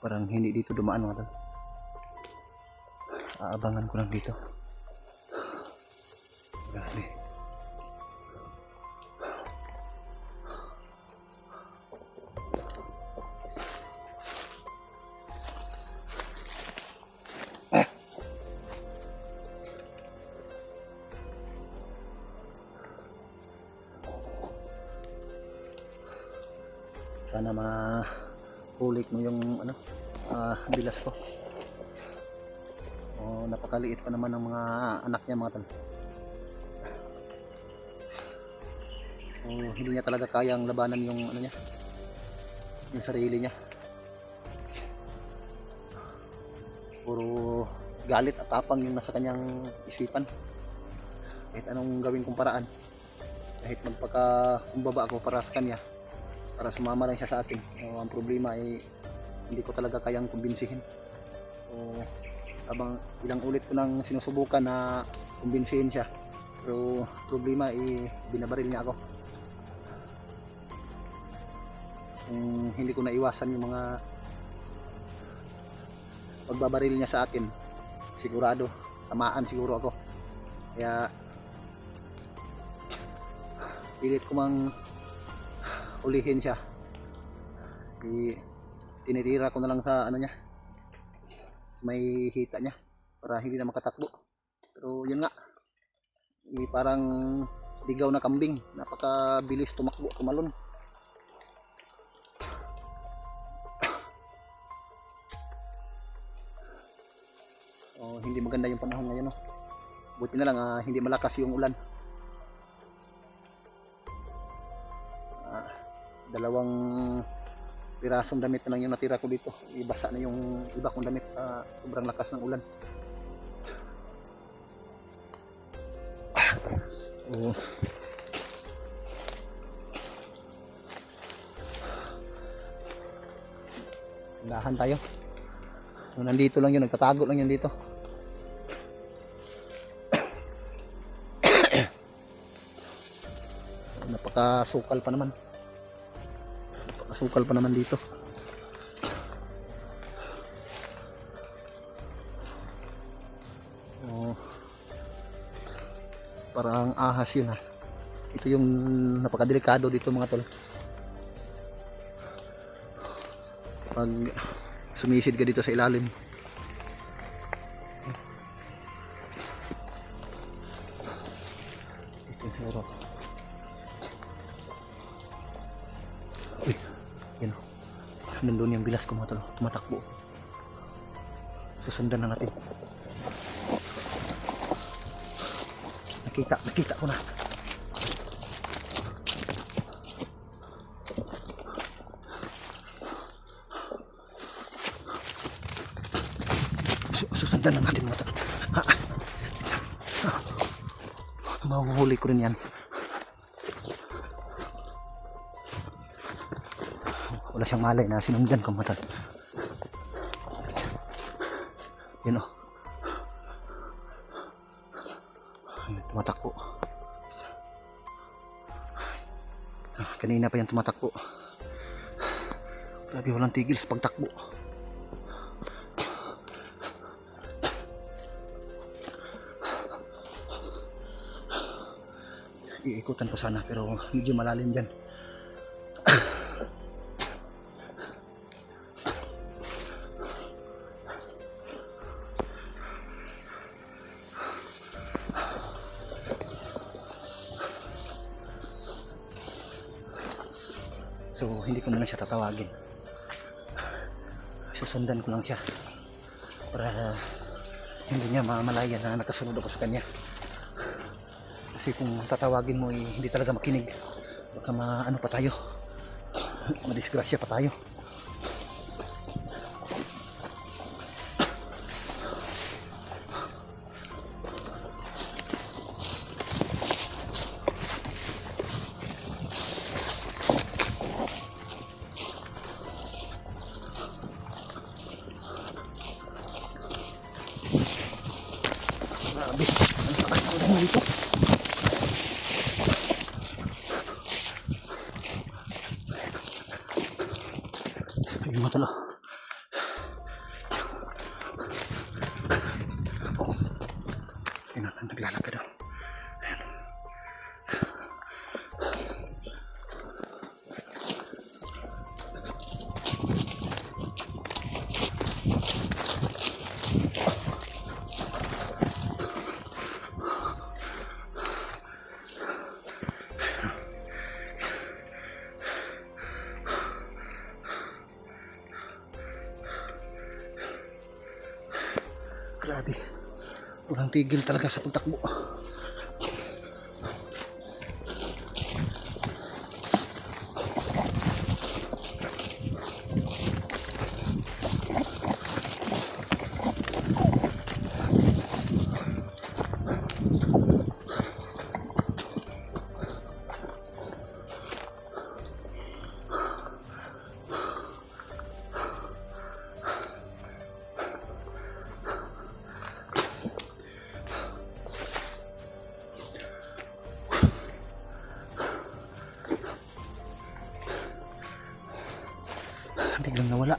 Parang hindi dito dumaan mga tol. Aabangan ko lang dito. Grabe. Sana mahulik mo yung bilas ko. Napakaliit pa naman ng mga anak niya mga tol. Hindi niya talaga kayang labanan yung niya, yung sarili niya. Puro galit at tapang yung nasa kanyang isipan. Kahit anong gawin kong paraan, kahit magpakakumbaba ako para sa kanya, para sumama lang siya sa akin. Ang problema ay hindi ko talaga kayang kumbinsihin. Habang ilang ulit ko nang sinusubukan na kumbinsihin siya, pero problema ay binabaril niya ako. Kung hindi ko naiwasan yung mga pagbabaril niya sa akin, sigurado tamaan siguro ako. Kaya pilit ko mang ulihin siya. Tinitira ko na lang sa niya, may hita niya, para hindi na makatakbo. Pero yun nga, parang ligaw na kambing, napakabilis tumakbo, tumalon. Hindi maganda yung panahon ngayon. Buti na lang hindi malakas yung ulan. Dalawang pirasong damit na lang yung natira ko dito. Ibasa na yung iba kong damit sa sobrang lakas ng ulan. Dahan tayo. Nandito lang yun, nagtatago lang yun dito. Napakasukal pa naman. Napakasukal pa naman dito. Parang ahas yun ha. Ito yung napakadelikado dito mga tol. Pag sumisid ka dito sa ilalim, ito siguro. Uy, yun o, nandun yung bilas ko mga tol, tumatakbo. Susundan na natin. Nakita ko na. Susundan na natin mga tol. Mahuhuli ko rin yan. Wala siyang malay na sinundan ko mga tol. Yun o. Tumatakbo. Kanina pa yan tumatakbo. Grabe, walang tigil sa pagtakbo. Iikutan ko sana pero medyo malalim dyan. So hindi ko na lang siya tatawagin. Susundan ko lang siya para hindi niya mamalayan na nakasunod ako sa kanya. Kasi kung tatawagin mo hindi talaga makinig, baka maano pa tayo, madisgrasya pa tayo. Grabe, ang takas ng damo dito. Ayun mo talo. tigil talaga sa pagtakbo. Biglang nawala.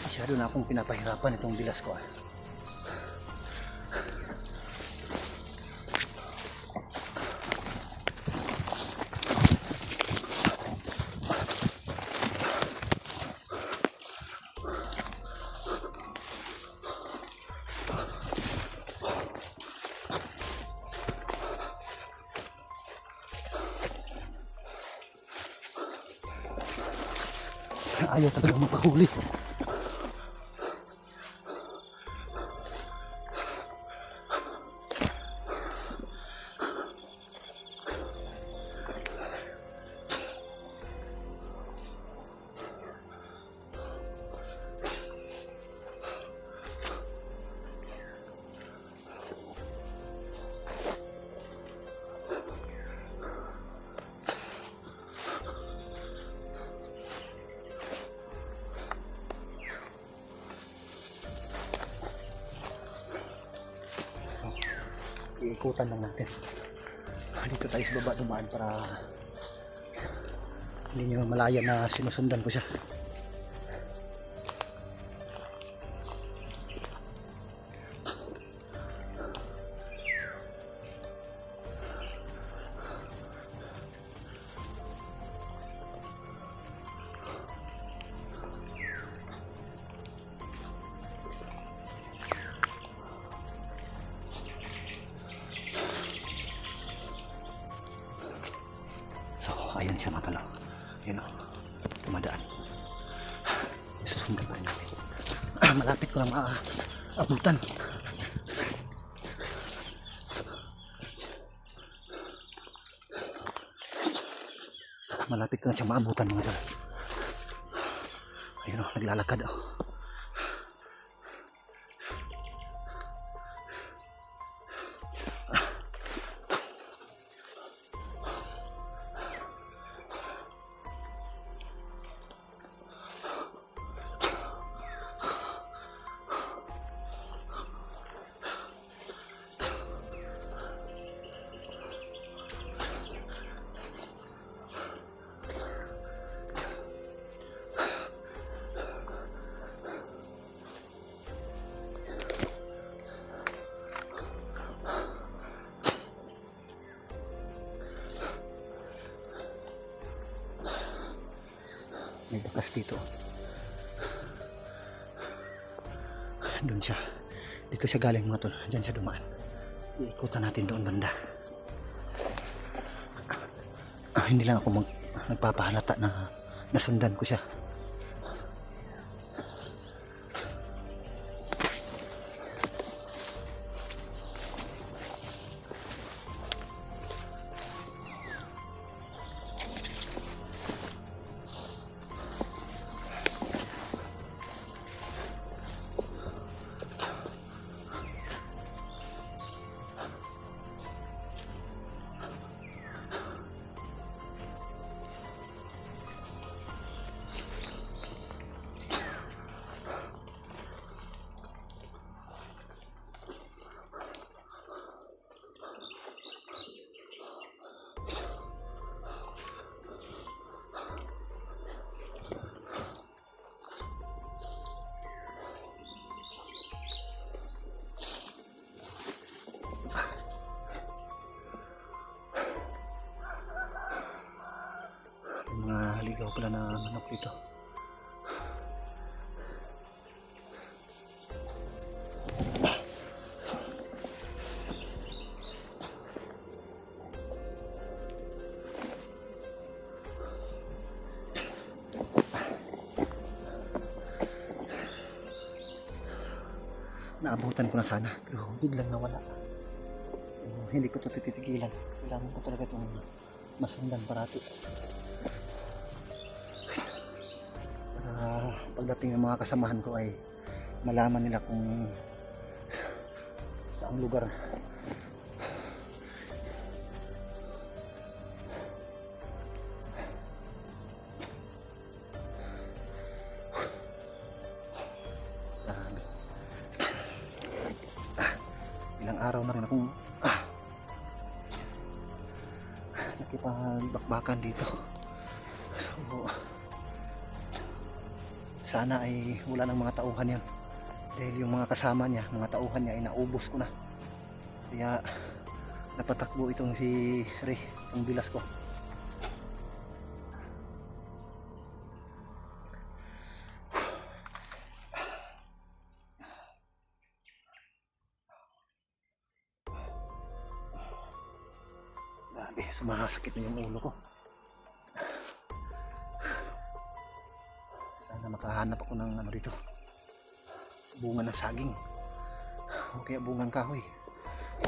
Masyado na akong pinapahirapan itong bilas ko. Ayaw talaga mapahuli. Iikutan lang natin. Dito tayo sa baba dumaan para hindi niya malaya na sinusundan ko siya. Ayan siya mga talo. Ayan o. Tumadaan. Isusundan pa rin natin. Malapit ko lang abutan. Malapit ko na siya maabutan mga talo. Ayan o. Naglalakad o. May bakas dito. Doon siya. Dito siya galing mga tol. Diyan siya dumaan. Iikutan natin doon banda. Hindi lang ako nagpapahalata na nasundan ko siya. Ligaw pala na manok dito. naabutan ko na sana, pero biglang nawala. Hindi ko ito titigilan. Kailangan ko talaga itong masundan parati. Para pagdating ng mga kasamahan ko ay malaman nila kung saang lugar. Ilang araw na rin akong nakipagbakbakan dito. So sana ay wala ng mga tauhan yan, dahil yung mga kasama niya, mga tauhan niya ay naubos ko na. Kaya napatakbo itong si Ray, itong bilas ko. Grabe, sumasakit na yung ulo ko. Sana makahanap ako ng ano dito, bunga ng saging o kaya bungang kahoy.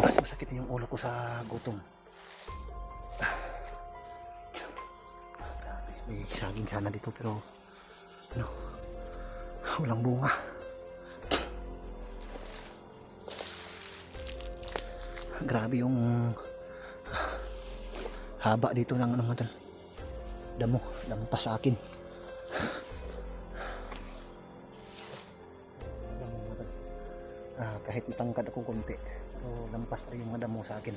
Mas masakit na yung ulo ko sa gutom. Grabe, may saging sana dito pero ano, walang bunga. Grabe yung haba dito ng ano mga damo pa sa akin. Kahit matangkad ako konti, pero lampas pa rin yung mga damo sa akin.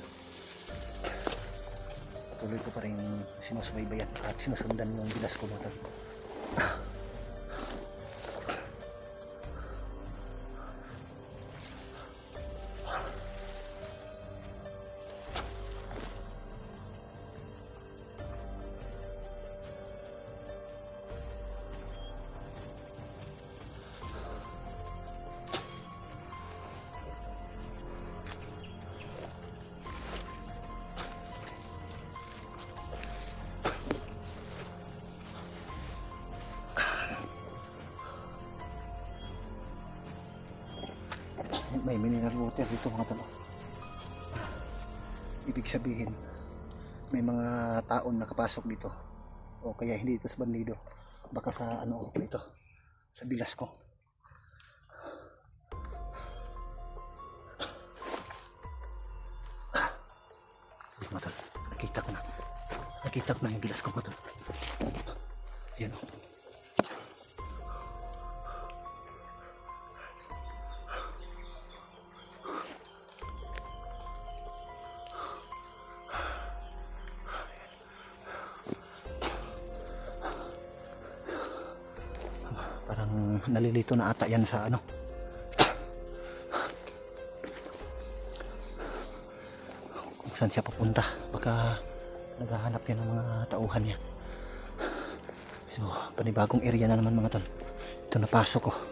Patuloy ko pa rin sinusubaybayan at sinusundan yung bilas ko mga. May mineral water dito mga talo. Ibig sabihin may mga taon nakapasok dito, o kaya hindi ito sa banlido, baka sa ano ito, sa bilas ko. Mga talo, nakita ko na yung bilas ko mga talo. Ayan o. Parang nalilito na ata yan sa ano. Kung saan siya papunta. Baka naghahanap yan ng mga tauhan niya. So panibagong area na naman mga tol. Ito napasok ko.